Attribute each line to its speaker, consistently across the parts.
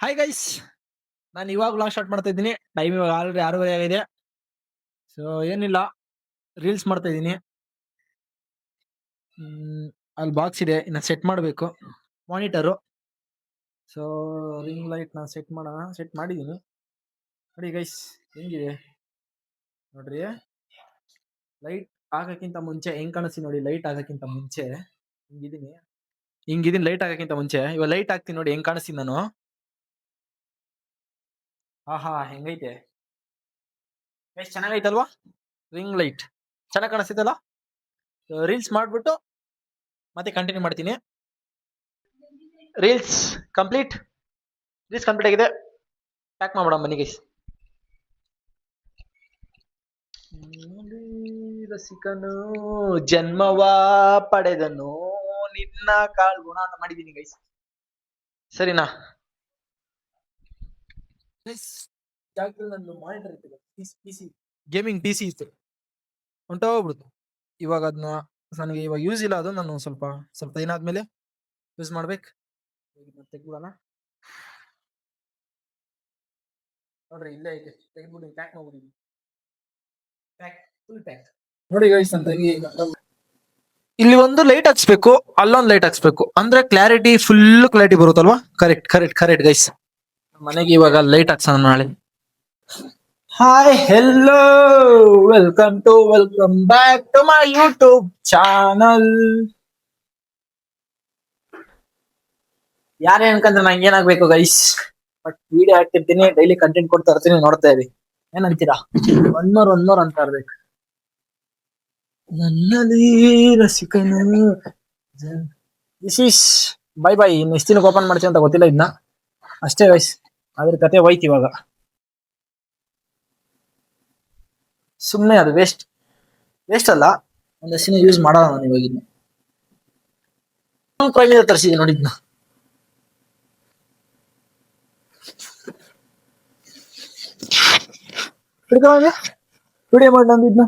Speaker 1: Hi guys, ನಾನು ಇವಾಗ vlog start ಮಾಡ್ತಾ ಇದ್ದೀನಿ. ಟೈಮ್ ಇವಾಗ ಆಲ್ರೆಡಿ 6:30 ಆಗಿದೆ. ಸೊ ಏನಿಲ್ಲ, ರೀಲ್ಸ್ ಮಾಡ್ತಾ ಇದ್ದೀನಿ. ಅಲ್ಲಿ ಬಾಕ್ಸ್ ಇದೆ, ಇನ್ನು ಸೆಟ್ ಮಾಡಬೇಕು ಮಾನಿಟರು. ಸೊ ರಿಂಗ್ ಲೈಟ್ ನಾನು ಸೆಟ್ ಮಾಡಿದ್ದೀನಿ. ನೋಡಿ ಗೈಸ್ ಹೆಂಗಿದೆ ನೋಡ್ರಿ. ಲೈಟ್ ಹಾಕಕ್ಕಿಂತ ಮುಂಚೆ ಹೆಂಗ್ ಕಾಣಿಸ್ತೀನಿ ನೋಡಿ. ಲೈಟ್ ಹಾಕಕ್ಕಿಂತ ಮುಂಚೆ ಹಿಂಗಿದ್ದೀನಿ ಲೈಟ್ ಹಾಕಕ್ಕಿಂತ ಮುಂಚೆ. ಇವಾಗ ಲೈಟ್ ಹಾಕ್ತೀನಿ ನೋಡಿ ಹೆಂಗ್ ಕಾಣಿಸ್ತೀನಿ ನಾನು. ಆಹಾ ಹೆಂಗೈತೆ ಗೈಸ್, ಚೆನ್ನಾಗೈತಲ್ವಾ? ರಿಂಗ್ ಲೈಟ್ ಚೆನ್ನಾಗಿ ಕಾಣಿಸ್ತೈತಲ್ಲ. ರೀಲ್ಸ್ ಮಾಡ್ಬಿಟ್ಟು ಮತ್ತೆ ಕಂಟಿನ್ಯೂ ಮಾಡ್ತೀನಿ. ರೀಲ್ಸ್ ಕಂಪ್ಲೀಟ್ ಆಗಿದೆ. ಪ್ಯಾಕ್ ಮಾಡ್ಬಿಡ ಬನ್ನಿ ಗೈಸ್. ರಸಿಕನು ಜನ್ಮವ ಪಡೆದನು ನಿನ್ನ ಕಾಳ್ಗುಣ ಅಂತ ಮಾಡಿದೀನಿ ಗೈಸ್. ಸರಿನಾ? ಜಾಗದಲ್ಲಿ ನಂದು ಮಾನಿಟರ್ ಇತ್ತು, ಪಿಸಿ ಗೇಮಿಂಗ್ ಪಿಸಿ ಇತ್ತು, ಹೊಂಟೋಗ್ಬಿಡ್ತು. ಇವಾಗ ಅದನ್ನ ನನಗೆ ಇವಾಗ ಯೂಸ್ ಇಲ್ಲ. ಅದು ನಾನು ಸ್ವಲ್ಪ ಏನಾದ್ಮೇಲೆ ಯೂಸ್ ಮಾಡ್ಬೇಕು. ತೆಗ್ಬಿಡೋಣ ನೋಡ್ರಿ, ಇಲ್ಲೇ ಐತೆ. ತೆಗೆದ್ಬಿಟ್ಟು ಪ್ಯಾಕ್ ಮಾಡ್ಬಿಡಿ. ಫುಲ್ ಪ್ಯಾಕ್ ನೋಡಿ ಗೈಸ್. ಅಂತ ಇಲ್ಲಿ ಒಂದು ಲೈಟ್ ಹಾಕ್ಸ್ಬೇಕು, ಅಲ್ಲೊಂದು ಲೈಟ್ ಹಾಕ್ಸ್ಬೇಕು, ಅಂದ್ರೆ ಕ್ಲಾರಿಟಿ ಫುಲ್ ಕ್ಲಾರಿಟಿ ಬರುತ್ತಲ್ವಾ? Correct guys. ಮನೆಗೆ ಇವಾಗ ಲೈಟ್ ಹಾಕ್ಸೋಣ ನಾಳೆ. Hi hello, welcome back to my YouTube channel. ಯಾರೇ ಅನ್ಕಂದ್ರೆ ನಂಗೆ ಏನಾಗ್ಬೇಕು ಗೈಸ್, ಬಟ್ ವಿಡಿಯೋ ಹಾಕ್ತಿರ್ತೀನಿ, ಡೈಲಿ ಕಂಟೆಂಟ್ ಕೊಡ್ತಾ ಇರ್ತೀನಿ, ನೋಡ್ತಾ ಇರಿ. ಏನಂತೀರಾ? ಒನ್ ಮೋರ್ ಅಂತ ಇರ್ಬೇಕು. ನನ್ನಲ್ಲಿ ರಸಿಕನು ದಿಸ್ ಈಸ್ ಬೈ. ನೆಕ್ಸ್ಟ್ ದಿನಕ್ಕೆ ಓಪನ್ ಮಾಡ್ತೀವಿ ಅಂತ ಗೊತ್ತಿಲ್ಲ ಇದನ್ನ. ಅಷ್ಟೇ ಗೈಸ್, ಅದ್ರ ಕತೆ ಹೋಯ್ತು. ಇವಾಗ ಸುಮ್ಮನೆ ಅದು ವೇಸ್ಟ್ ಅಲ್ಲ, ಒಂದಷ್ಟು ದಿನ ಯೂಸ್ ಮಾಡೋಣ. ನಾನು ಇವಾಗ ಇದನ್ನ ಪ್ರೈಮಿಂದ ತರಿಸಿದೆ ನೋಡಿ. ಇದನ್ನ ವಿಡಿಯೋ ಮಾಡಿ ನಂದು ಇದನ್ನ.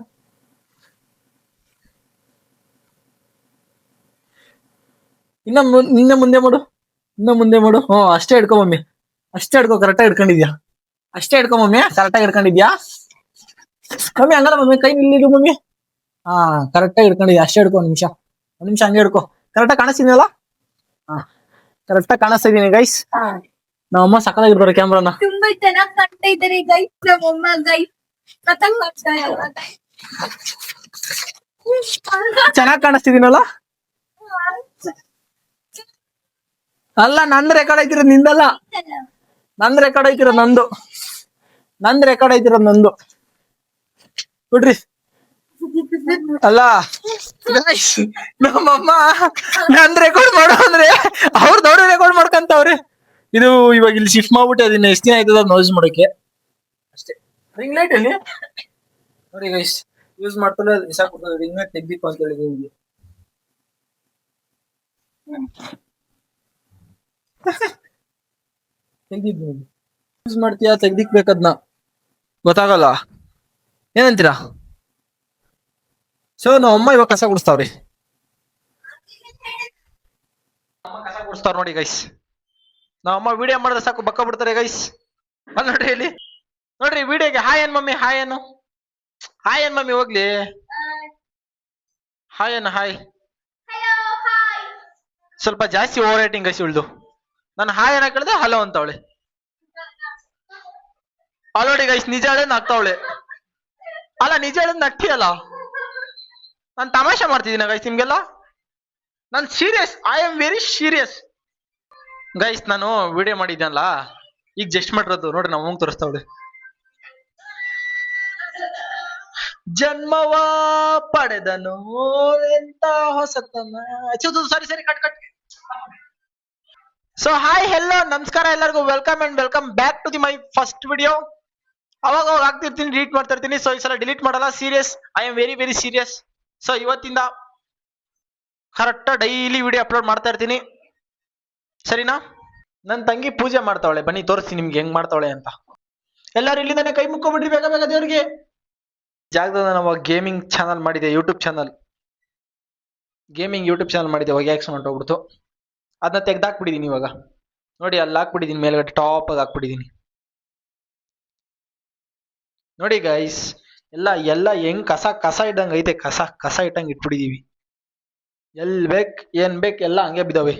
Speaker 1: ಇನ್ನ ಮುಂದೆ ಮಾಡು. ಹ್ಞೂ, ಅಷ್ಟೇ ಹಿಡ್ಕೊ ಮಮ್ಮಿ, ಅಷ್ಟೇ ಹಿಡ್ಕೊ. ಕರೆಕ್ಟಾಗಿ ಹಿಡ್ಕೊಂಡಿದ್ಯಾ? ಅಷ್ಟೇ ಹಿಡ್ಕೊ ಮಮ್ಮಿ, ಕರೆಕ್ಟಾಗಿ ಹಿಡ್ಕೊಂಡಿದ್ಯಾ? ಮಮ್ಮಿ ಹಂಗಲ್ಲ ಮಮ್ಮಿ, ಕೈ ನಿಲ್ಲಿಡು ಮಮ್ಮಿ. ಹಾ, ಕರೆಕ್ಟಾಗಿ ಹಿಡ್ಕೊಂಡಿದ್ಯಾ? ಅಷ್ಟೇ ಹಿಡ್ಕೊ. ಒಂದ್ ನಿಮಿಷ ಹಂಗೆ ಹಿಡ್ಕೊ. ಕರೆಕ್ಟಾಗಿ ಕಾಣಿಸ್ತಿದೆಯಲ್ಲ? ಹಾ, ಕರೆಕ್ಟಾಗಿ ಕಾಣಿಸ್ತಾ ಇದೀನಿ ಗೈಸ್. ನಮ್ಮಮ್ಮ ಸಕ್ಕದಾಗಿರ್ತಾರೆ ಕ್ಯಾಮ್ರಾನ.
Speaker 2: ತುಂಬಾ ಚೆನ್ನಾಗಿ ಕಾಣ್ತಾ ಇದ್ದಾರೆ ಗೈಸ್. ನಮ್ಮಮ್ಮ ಗೈಸ್
Speaker 1: ಚೆನ್ನಾಗಿ ಕಾಣಿಸ್ತಿದೀನಲ್ಲ? ಅಲ್ಲ, ನಂದ್ ರೆಕಾರ್ಡ್ ಐತಿರೋದು, ನಿಂದಲ್ಲ. ನಂದ್ ರೆಕಾರ್ಡ್ ಐತಿರೋದು ನಂದು. ಬಿಡ್ರಿ. ಅಲ್ಲ ನಮ್ಮಮ್ಮ ನಂದ್ ರೆಕಾರ್ಡ್ ಮಾಡೋ ಅಂದ್ರೆ ಅವ್ರದವ್ರು ರೆಕಾರ್ಡ್ ಮಾಡ್ಕಂತವ್ರೆ. ಇದು ಇವಾಗ ಇಲ್ಲಿ ಶಿಫ್ಟ್ ಮಾಡ್ಬಿಟ್ಟು ಅದನ್ನ ಎಷ್ಟು ದಿನ ಆಯ್ತದ ನೋಯ್ಸ್ ಮಾಡೋಕೆ ಅಷ್ಟೇ. ರಿಂಗ್ ಲೈಟ್ ಅಲ್ಲಿ ನೋಡಿ ಗೈಸ್, ಯೂಸ್ ಮಾಡ್ತಾರೆ. ರಿಂಗ್ ಲೈಟ್ ತೆಗ್ದಿತ್ತು ಅಂತ ಹೇಳಿದ್ವಿ. ತೆಗ್ದಿದ್ದು ಯೂಸ್ ಮಾಡ್ತೀಯಾ? ತೆಗ್ದಿಕ್ಬೇಕದ್ನ, ಗೊತ್ತಾಗಲ್ಲ. ಏನಂತೀರಾ? ಸೊ ನಮ್ಮಮ್ಮ ಇವಾಗ ಕಸ ಗುಡಿಸ್ತಾವ್ರಿ. ಕಸ ಗುಡಿಸ್ತಾವ್ರ ನೋಡಿ ಗೈಸ್. ನಮ್ಮಮ್ಮ ವಿಡಿಯೋ ಮಾಡಿದ್ರೆ ಸಾಕು ಬಕ್ಕ ಬಿಡ್ತಾರೆ ಗೈಸ್. ಅಲ್ಲಿ ನೋಡ್ರಿ, ಇಲ್ಲಿ ನೋಡ್ರಿ ವಿಡಿಯೋಗೆ ಹಾಯ್ ಏನ್ ಮಮ್ಮಿ, ಹಾಯ್ ಏನ್ ಮಮ್ಮಿ ಹೋಗ್ಲಿ. ಹಾಯ್ ಸ್ವಲ್ಪ ಜಾಸ್ತಿ ಓವರ್ ರೇಟಿಂಗ್ ಗೈಸ್ ಉಳ್ದು. ನಾನು ಹಾಯ್ ಏನ ಕೇಳಿದೆ ಹಲೋ ಅಂತವಳೆ. ಆಲ್ರೆಡಿ ಗೈಸ್ ನಿಜ ಹೇಳೋದ್ ನಗ್ತಾವಳೆ. ಅಲ್ಲ, ನಿಜ ಹೇಳೋದ್ ನಗ್ತೀಯಲ್ಲ. ನಾನು ತಮಾಷೆ ಮಾಡ್ತಿದ್ದೀನ ಗೈಸ್ ನಿಮ್ಗೆಲ್ಲ. ನಾನು serious, I am very serious guys. ನಾನು ವಿಡಿಯೋ ಮಾಡಿದ್ದಲ್ಲ, ಈಗ ಜಸ್ಟ್ ಮಾಡಿರೋದು ನೋಡ್ರಿ. ನಾವು ಹೋಗಿ ತೋರಿಸ್ತಾವಳೆ. ಜನ್ಮವ ಪಡೆದನು ಎಂತ ಹೊಸತನ. ಸರಿ ಕಟ್. ಸೊ ಹಾಯ್ ಹೆಲ್ಲೋ ನಮಸ್ಕಾರ ಎಲ್ಲರಿಗೂ. Welcome back to my first video. ಅವಾಗ ಆಗ್ತಿರ್ತೀನಿ, ಡಿಲೀಟ್ ಮಾಡ್ತಾ ಇರ್ತೀನಿ. ಸೊ ಈ ಸಲ ಡಿಲೀಟ್ ಮಾಡಲ್ಲ, serious. I am very serious. So ಇವತ್ತಿಂದ ಕರೆಕ್ಟ್ ಡೈಲಿ ವಿಡಿಯೋ ಅಪ್ಲೋಡ್ ಮಾಡ್ತಾ ಇರ್ತೀನಿ, ಸರಿನಾ? ನನ್ನ ತಂಗಿ ಪೂಜೆ ಮಾಡ್ತಾವಳೆ, ಬನ್ನಿ ತೋರಿಸ್ತೀನಿ ನಿಮ್ಗೆ ಹೆಂಗ್ ಮಾಡ್ತಾವಳೆ ಅಂತ. ಎಲ್ಲರೂ ಇಲ್ಲಿಂದಾನೆ ಕೈ ಮುಕ್ಕೊಬಿಡ್ರಿ ಬೇಗ ದೇವ್ರಿಗೆ. ಜಾಗದ ನಾವು ಗೇಮಿಂಗ್ ಚಾನಲ್ ಮಾಡಿದೆ, ಯೂಟ್ಯೂಬ್ ಚಾನಲ್ ಮಾಡಿದೆ. ಹೊಗೆ ಹಾಕ್ಸ್ಕೊಂಡು ಹೊಂಟೋಗ್ಬಿಡ್ತು. ಅದನ್ನ ತೆಗ್ದಾಕ್ಬಿಟ್ಟಿದೀನಿ ಇವಾಗ. ನೋಡಿ ಅಲ್ಲಿ ಹಾಕ್ಬಿಟ್ಟಿದೀನಿ, ಮೇಲ್ಗಡೆ ಟಾಪ್ ಆಗಿ ಹಾಕ್ಬಿಟ್ಟಿದೀನಿ. ನೋಡಿ ಗೈಸ್, ಎಲ್ಲ ಎಲ್ಲ ಹೆಂಗ್ ಕಸ ಕಸ ಇದ್ದಂಗ ಐತೆ, ಕಸ ಕಸ ಇಟ್ಟಂಗ್ ಇಟ್ಬಿಟ್ಟಿದೀವಿ. ಎಲ್ ಏನ್ ಬೇಕ್ ಎಲ್ಲ ಹಂಗೆ ಬಿದ್ದಾವೆ.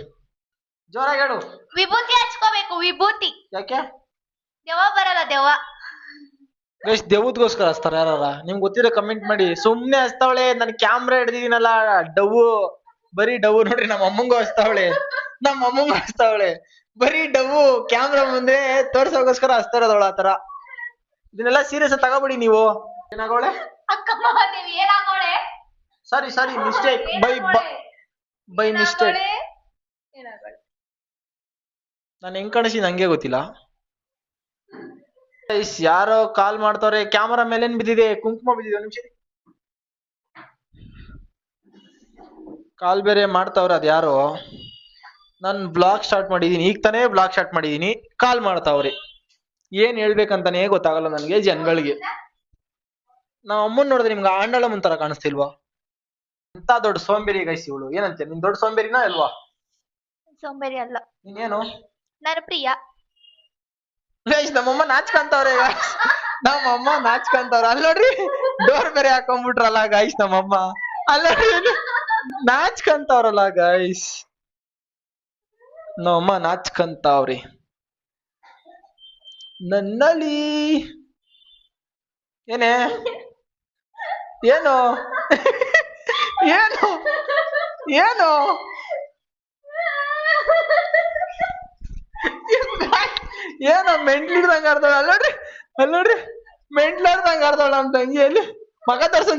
Speaker 1: ಜೋರಾಗಿ ಹೇಳು.
Speaker 2: ವಿಭೂತಿ ಹಚ್ಕೋಬೇಕು, ವಿಭೂತಿ.
Speaker 1: ಯಾಕೆ
Speaker 2: ದೆವ್ವ ಬರಲ್ಲ, ದೆವ್ವ.
Speaker 1: ಗೈಸ್ ದೇವದ್ಗೋಸ್ಕರ ಹಚ್ತಾರ ಯಾರ? ನಿಮ್ಗೆ ಗೊತ್ತಿರೋ ಕಮೆಂಟ್ ಮಾಡಿ. ಸುಮ್ನೆ ಹಚ್ತಾವಳೆ, ನನ್ ಕ್ಯಾಮ್ರಾ ಹಿಡ್ದಿದ್ದೀನಲ್ಲ, ಡವ್ವು, ಬರೀ ಡವ್ವು. ನೋಡ್ರಿ ನಮ್ಮ ಅಮ್ಮಂಗೂ ಹಚ್ತಾವಳೆ, ಬರೀ ಡವ್ವು ಕ್ಯಾಮ್ರಾ ಮುಂದೆ ತೋರ್ಸೋಗೋಸ್ಕರ ಹಚ್ತಾ ಇರೋದವಳ ಆತರ. ಇದನ್ನೆಲ್ಲ ಸೀರಿಯಸ್ ತಗೋಬಿಡಿ ನೀವು. ಏನಾಗೋಳೆ?
Speaker 2: ಅಕ್ಕಮ್ಮ ದೇವಿ ಏನಾಗೋಳೆ?
Speaker 1: Sorry mistake, by mistake.
Speaker 2: ಏನಾಗೋಳೆ?
Speaker 1: ನಾನು ಹೆಂಗ್ ಕಾಣಿಸಿ ನಂಗೆ ಗೊತ್ತಿಲ್ಲ. ಯಾರೋ ಕಾಲ್ ಮಾಡ್ತವ್ರೆ. ಕ್ಯಾಮರಾ ಮೇಲೆ ಏನ್ ಬಿದ್ದಿದೆ? ಕುಂಕುಮ ಬಿದ್ದಿದೆ. ನಿಮಿಷ ಕಾಲ್ ಬೇರೆ ಮಾಡ್ತಾವ್ರೆ. ಅದ್ ಯಾರೋ, ನಾನ್ ಬ್ಲಾಗ್ ಸ್ಟಾರ್ಟ್ ಮಾಡಿದೀನಿ, ಈಗ ತಾನೇ ಬ್ಲಾಗ್ ಸ್ಟಾರ್ಟ್ ಮಾಡಿದೀನಿ, ಕಾಲ್ ಮಾಡ್ತಾವ್ರಿ. ಏನ್ ಹೇಳ್ಬೇಕಂತಾನೆ ಗೊತ್ತಾಗಲ್ಲ ನನ್ಗೆ, ಜನಗಳಿಗೆ. ನಾವ್ ಅಮ್ಮನ್ ನೋಡಿದ್ರೆ ನಿಮ್ಗೆ ಆಂಡಳ ಮುಂತರ ಕಾಣಿಸ್ತಿಲ್ವಾ? ಎಂತ ದೊಡ್ಡ ಸೋಂಬೇರಿ ಗೈಸ್ ಇವಳು. ಏನಂತೆ, ನಿನ್ ದೊಡ್ಡ ಸೋಂಬೇರಿನಾ ಅಲ್ವಾ?
Speaker 2: ಸೋಂಬೇರಿ ಅಲ್ಲ,
Speaker 1: ನೀನೇನು?
Speaker 2: ನನ್ನ ಪ್ರಿಯ.
Speaker 1: ಗೈಸ್ ನಮ್ಮಮ್ಮ ನಾಚ್ಕಂತವ್ರೆ, ನಮ್ಮಮ್ಮ ನಾಚ್ಕಂತವ್ರ. ಅಲ್ಲಿ ನೋಡ್ರಿ, ಡೋರ್ ಬೇರೆ ಹಾಕೊಂಡ್ಬಿಟ್ರಲ್ಲ ಗೈಸ್ ನಮ್ಮಮ್ಮ. ಅಲ್ಲ ನಾಚ್ಕಂತವ್ರಲ್ಲ ಗೈಸ್, ನಮ್ಮಮ್ಮ ನಾಚ್ಕಂತಾವ್ರಿ. ನನ್ನಲ್ಲಿ ಏನೇ ಏನು ಏನು ಏನು ಏನೋ ಮೆಂಟ್ಲಿಡ್ದಂಗ ಆಡ್ದವಳ. ಅಲ್ಲೋಡ್ರಿ ಮೆಂಟ್ಲಾಡ್ದಂಗ ಆಡ್ದವಳ ನಮ್ ತಂಗಿ. ಎಲ್ಲಿ ಮಗ ತರ್ಸು,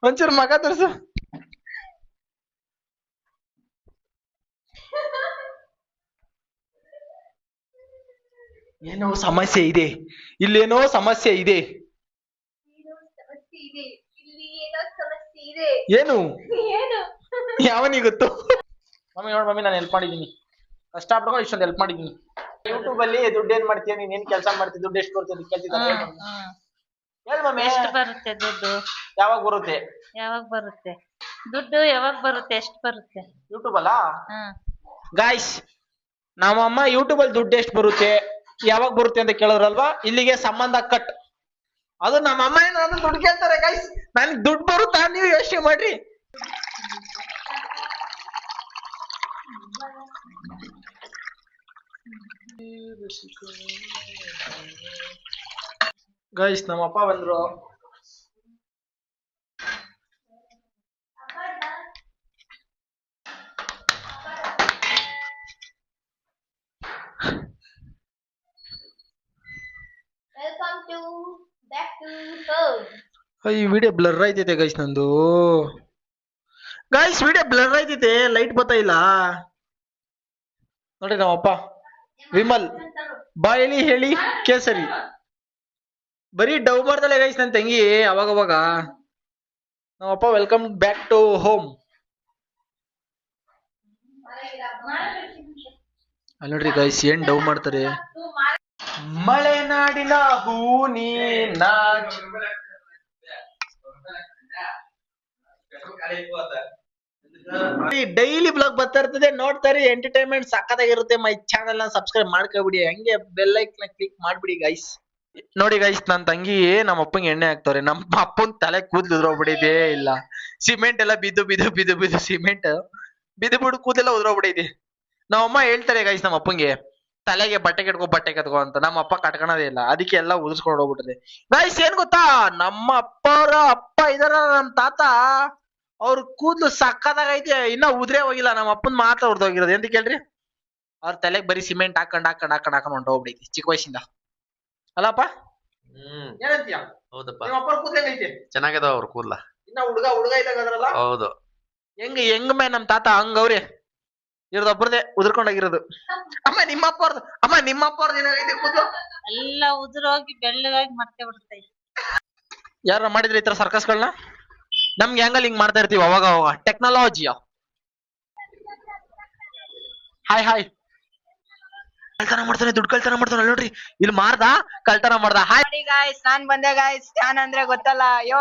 Speaker 1: ಒಂಚೂರು ಮಗ ತರ್ಸು. ಏನೋ ಸಮಸ್ಯೆ ಇದೆ, ಇಲ್ಲೇನೋ ಸಮಸ್ಯೆ ಇದೆ. ಏನು ಯಾವನಿಗೆ ಗೊತ್ತು? ಮಮ್ಮಿ ನೋಡ್ ಮಮ್ಮಿ, ನಾನು ಹೆಲ್ಪ್ ಮಾಡಿದೀನಿ, ಕಷ್ಟ ಪಡ್ಕೊಂಡು ಇಷ್ಟೊಂದು ಹೆಲ್ಪ್ ಮಾಡಿದೀನಿ. ಯೂಟ್ಯೂಬ್ ಅಲ್ಲಿ ದುಡ್ಡು ಏನ್ ಮಾಡ್ತೀಯ ನೀನ್? ಏನ್ ಕೆಲಸ ಮಾಡ್ತೀಯ? ದುಡ್ಡು ಎಷ್ಟು ಬರ್ತದೆ ಕೇಳ್ತಿದ್ದಾರೆ. ಹೇಳ್ ಮಮ್ಮಿ.
Speaker 3: ಎಷ್ಟು ಬರುತ್ತೆ ದುಡ್ಡು?
Speaker 1: ಯಾವಾಗ ಬರುತ್ತೆ?
Speaker 3: ಯಾವಾಗ ಬರುತ್ತೆ ದುಡ್ಡು? ಯಾವಾಗ ಬರುತ್ತೆ? ಎಷ್ಟು ಬರುತ್ತೆ?
Speaker 1: ಯೂಟ್ಯೂಬ್ ಅಲ್ಲ ಗಾಯ್ಸ್. ನಮ್ಮಮ್ಮ ಯೂಟ್ಯೂಬ್ ಅಲ್ಲಿ ದುಡ್ಡು ಎಷ್ಟು ಬರುತ್ತೆ, ಯಾವಾಗ ಬರುತ್ತೆ ಅಂತ ಕೇಳಿದ್ರಲ್ವಾ, ಇಲ್ಲಿಗೆ ಸಂಬಂಧ ಕಟ್. ಅದು ನಮ್ಮ ಅಮ್ಮ ಏನಾದ್ರು ದುಡ್ಡು ಕೇಳ್ತಾರೆ ಗೈಸ್, ನನ್ಗೆ ದುಡ್ಡು ಬರುತ್ತಾ ನೀವು ಯೋಚನೆ ಮಾಡ್ರಿ. ಗೈಸ್ ನಮ್ಮ ಅಪ್ಪ ಬಂದ್ರು. ಈ ವಿಡಿಯೋ ಬ್ಲರ್ ಆಯ್ತೈತೆ ಗೈಸ್ ನಂದು. ಗೈಸ್ ವಿಡಿಯೋ ಬ್ಲರ್ ಆಯ್ತೈತೆ, ಲೈಟ್ ಬರ್ತಾ ಇಲ್ಲ ನೋಡ್ರಿ. ನಮ್ಮಪ್ಪ ವಿಮಲ್ ಬಾಯಲ್ಲಿ ಹೇಳಿ ಕೇಸರಿ, ಬರೀ ಡವ್ ಮಾಡ್ದಲೆ ಗೈಸ್ ನನ್ ತಂಗಿ ಅವಾಗ. ನಮ್ಮಪ್ಪ ವೆಲ್ಕಮ್ ಬ್ಯಾಕ್ ಟು ಹೋಮ್. ಅಲ್ಲಿ ನೋಡ್ರಿ ಗೈಸ್ ಏನ್ ಡವ್ ಮಾಡ್ತಾರೆ. ಮಲೆನಾಡಿನ ಹೂ ನೀನ ಡೈಲಿ ಬ್ಲಾಗ್ ಬರ್ತಾ ಇರ್ತದೆ, ನೋಡ್ತಾರೆ. ಎಂಟರ್ಟೈನ್ಮೆಂಟ್ ಸಕ್ಕತ್ತಾಗಿರುತ್ತೆ. ಮೈ ಚಾನೆಲ್ ನ ಸಬ್ಸ್ಕ್ರೈಬ್ ಮಾಡ್ಕೊಬಿಡಿ, ಹಂಗೆ ಬೆಲ್ ಐಕನ್ ಕ್ಲಿಕ್ ಮಾಡ್ಬಿಡಿ ಗೈಸ್. ನೋಡಿ ಗೈಸ್, ನನ್ ತಂಗಿ ನಮ್ಮ ಅಪ್ಪಂಗೆ ಎಣ್ಣೆ ಹಾಕ್ತವ್ರೆ. ನಮ್ಮ ಅಪ್ಪನ್ ತಲೆ ಕೂದ್ಲು ಉದ್ರೋಗ್ಬಿಟ್ಟಿದೆ. ಇಲ್ಲ ಸಿಮೆಂಟ್ ಎಲ್ಲ ಬಿದ್ದು ಸಿಮೆಂಟ್ ಬಿದ್ದು ಕೂದಲೆಲ್ಲ ಉದ್ರೋಗ್ಬಿಟ್ಟಿದೆ. ನಮ್ಮಮ್ಮ ಹೇಳ್ತಾರೆ ಗೈಸ್ ನಮ್ಮ ಅಪ್ಪಂಗೆ, ತಲೆಗೆ ಬಟ್ಟೆ ಕಟ್ಕೋ ಅಂತ. ನಮ್ಮ ಅಪ್ಪ ಕಟ್ಕೊಳೋದೇ ಇಲ್ಲ, ಅದಕ್ಕೆ ಎಲ್ಲ ಉದಿಸ್ಕೊಂಡು ಹೋಗ್ಬಿಟ್ಟಿದೆ ಗೈಸ್. ಏನ್ ಗೊತ್ತಾ, ನಮ್ಮ ಅಪ್ಪರ ಅಪ್ಪ ಇದಾರ, ನಮ್ ತಾತ, ಅವ್ರ ಕೂದ್ಲು ಸಕ್ಕದಾಗೈತೆ, ಇನ್ನ ಉದ್ರೇ ಹೋಗಿಲ್ಲ. ನಮ್ಮ ಅಪ್ಪನ್ ಮಾತ್ರ ಉರ್ದೋಗಿರೋದು. ಎಂತ ಕೇಳ್ರಿ, ಅವ್ರ ತಲೆಗೆ ಬರೀ ಸಿಮೆಂಟ್ ಹಾಕೊಂಡ್ ಹೊಂಟೋಗ್ಬಿಡೈತಿ ಚಿಕ್ಕ ವಯಸ್ಸಿಂದ. ಅಲ್ಲಪ್ಪ ಏನಂತೀಯ?
Speaker 4: ಹೌದಪ್ಪ,
Speaker 1: ನಿಮ್ಮ ಅಪ್ಪರ ಕೂದ್ಲು ಹೆಂಗೈತೆ?
Speaker 4: ಚೆನ್ನಾಗದಾವ ಅವ್ರ ಕೂದ್ಲ.
Speaker 1: ಇನ್ನ ಹುಡುಗ ಇದ್ದಾಗ ಅದ್ರಲ್ಲ.
Speaker 4: ಹೌದು,
Speaker 1: ಹೆಂಗ್ ಮೇ ನಮ್ ತಾತ ಹಂಗವ್ರೆ, ಇರೋದೊಬ್ಬರದೇ ಉದುರ್ಕೊಂಡೋಗಿರೋದು. ಅಮ್ಮ ನಿಮ್ಮ ಅಪ್ಪರ್ದು ಏನಾಗೈತೆ ಕೂದ್ಲು?
Speaker 3: ಎಲ್ಲ ಉದುರೋಗಿ ಬೆಳ್ಳಗಾಗಿ ಮತ್ತೆ ಬಿಡುತ್ತೆ.
Speaker 1: ಯಾರ ಮಾಡಿದ್ರೆ ಈ ತರ ಸರ್ಕಸ್ಗಳನ್ನ? ನಮ್ಗೆ ಹೆಂಗಲ್ ಹಿಂಗ್ ಮಾಡ್ತಾ ಇರ್ತೀವಿ ಅವಾಗ ಟೆಕ್ನಾಲಜಿಯ. ಹಾಯ್ ಕಳ್ತನ ಮಾಡ್ತಾನೆ, ದುಡ್ಡು ಕಳ್ತನ ಮಾಡ್ತಾನೆ. ನೋಡ್ರಿ ಇಲ್ಲಿ ಮಾರ್ದ, ಕಳ್ತನ ಮಾಡ್ದ. ಹಾಯ್
Speaker 5: ಗಾಯ್ಸ್, ನಾನ್ ಬಂದೆ ಗಾಯ್ಸ್. ಚಾನ್ ಅಂದ್ರೆ ಗೊತ್ತಲ್ಲ, ಯೋ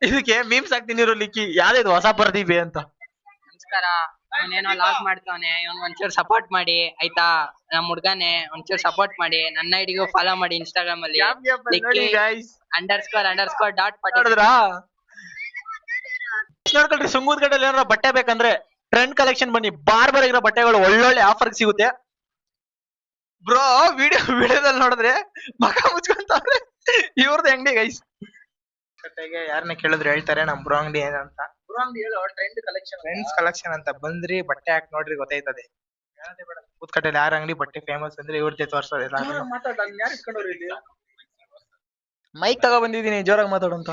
Speaker 1: ಇದಕ್ಕೆ ಮೀಮ್ಸ್ ಹಾಕ್ತೀನಿ ಲಿಕ್ಕಿ. ಯಾವ್ದು ಹೊಸ ಬರ್ದೀವಿ ಅಂತ.
Speaker 5: ನಮಸ್ಕಾರ, ಅವನೇನೋ ಲಾಗ್ ಮಾಡ್ತಾವನೆ ಇವ್ನ್ ಒಂಚೂರು ಸಪೋರ್ಟ್ ಮಾಡಿ ಆಯ್ತಾ ನಮ್ ಹುಡ್ಗನೆ ಒಂಚೂರು ಸಪೋರ್ಟ್ ಮಾಡಿ ನನ್ನ ಐಡಿಗೂ ಫಾಲೋ ಮಾಡಿ ಇನ್ಸ್ಟಾಗ್ರಾಮ್ ಅಲ್ಲಿ
Speaker 1: ನೋಡಿ guys.
Speaker 5: __ ಡಾಟ್
Speaker 1: ನೋಡಿದ್ರಾ ನೋಡ್ಕೊಳ್ರಿ ಸುಂಗೂದ್ ಗಡ್ಡೆಯಲ್ಲಿ ಏನಾರ ಬಟ್ಟೆ ಬೇಕಂದ್ರೆ ಟ್ರೆಂಡ್ ಕಲೆಕ್ಷನ್ ಬನ್ನಿ ಬಾರ್ಬರ್ ಆಗಿರೋ ಬಟ್ಟೆಗಳು ಒಳ್ಳೊಳ್ಳೆ ಆಫರ್ ಸಿಗುತ್ತೆ ಬ್ರೋ ವಿಡಿಯೋದಲ್ಲಿ ನೋಡಿದ್ರೆ ಮಗ ಮುಚ್ಕೊಂತವ್ರೆ ಇವ್ರದ್ದು ಅಂಗಡಿ ಗೈಸ್ ಕಟ್ಟೆಗೆ ಯಾರನ್ನ ಕೇಳಿದ್ರು ಹೇಳ್ತಾರೆ ನಮ್ ಬ್ರೋ ಅಂಗಡಿ ಏನಂತ ಬ್ರೋ ಅಂಗಡಿ ಹೇಳೋ ಟ್ರೆಂಡ್ಸ್ ಕಲೆಕ್ಷನ್ ಅಂತ ಬಂದ್ರಿ ಬಟ್ಟೆ ಹಾಕಿ ನೋಡ್ರಿ ಗೊತ್ತಾಯ್ತದೆ ಕೂತ್ಕಟ್ಟೆಯಲ್ಲಿ ಯಾರ ಅಂಗಡಿ ಬಟ್ಟೆ ಫೇಮಸ್ ಅಂದ್ರೆ ಇವ್ರದ್ದೇ ತೋರ್ಸೋದಿಲ್ಲ ಮೈಕ್ ತಗೋ ಬಂದಿದ್ದೀನಿ ಜೋರಾಗಿ ಮಾತಾಡು ಅಂತ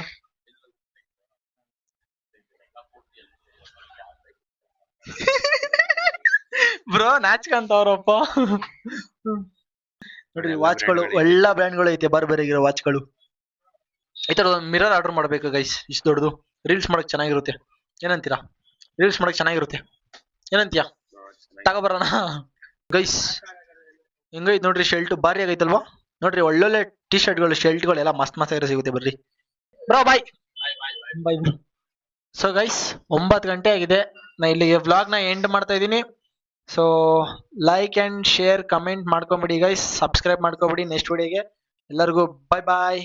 Speaker 1: ಬ್ರೋ ನಾಚ್ಕಂತವ್ರಪ್ಪ ನೋಡ್ರಿ ವಾಚ್ಗಳು ಒಳ್ಳೆ ಬ್ರ್ಯಾಂಡ್ಗಳು ಐತೆ ಬಾರ್ಬರಿಗಿರೋ ವಾಚ್ಗಳು ಈ ತರ ಒಂದು ಮಿರರ್ ಆರ್ಡರ್ ಮಾಡ್ಬೇಕು ಗೈಸ್ ಇಷ್ಟು ದೊಡ್ಡದು ರೀಲ್ಸ್ ಮಾಡಕ್ ಚೆನ್ನಾಗಿರುತ್ತೆ ಏನಂತೀರಾ ರೀಲ್ಸ್ ಮಾಡಕ್ ಚೆನ್ನಾಗಿರುತ್ತೆ ಏನಂತೀಯ ತಗೋಬರೋಣ ಗೈಸ್ ಹೆಂಗೈತ್ ನೋಡ್ರಿ ಶರ್ಟ್ ಭಾರಿ ಆಗೈತಲ್ವಾ ನೋಡ್ರಿ ಒಳ್ಳೊಳ್ಳೆ ಟಿ ಶರ್ಟ್ಗಳು ಶರ್ಟ್ಗಳು ಎಲ್ಲ ಮಸ್ತ್ ಆಗಿರೋ ಸಿಗುತ್ತೆ ಬರ್ರಿ ಬ್ರೋ ಬಾಯ್ ಬಾಯ್ ಸೊ ಗೈಸ್ 9 ಗಂಟೆ ಆಗಿದೆ ನಾ ಇಲ್ಲಿಗೆ ವ್ಲಾಗ್ ನ ಎಂಡ್ ಮಾಡ್ತಾ ಇದ್ದೀನಿ so like and share comment ಮಾಡ್ಕೊಂಬಿಡಿ ಗೈಸ್ ಸಬ್ಸ್ಕ್ರೈಬ್ ಮಾಡ್ಕೊಬಿಡಿ ನೆಕ್ಸ್ಟ್ ವಿಡಿಯೋಗೆ ಎಲ್ಲರಿಗೂ ಬಾಯ್ ಬಾಯ್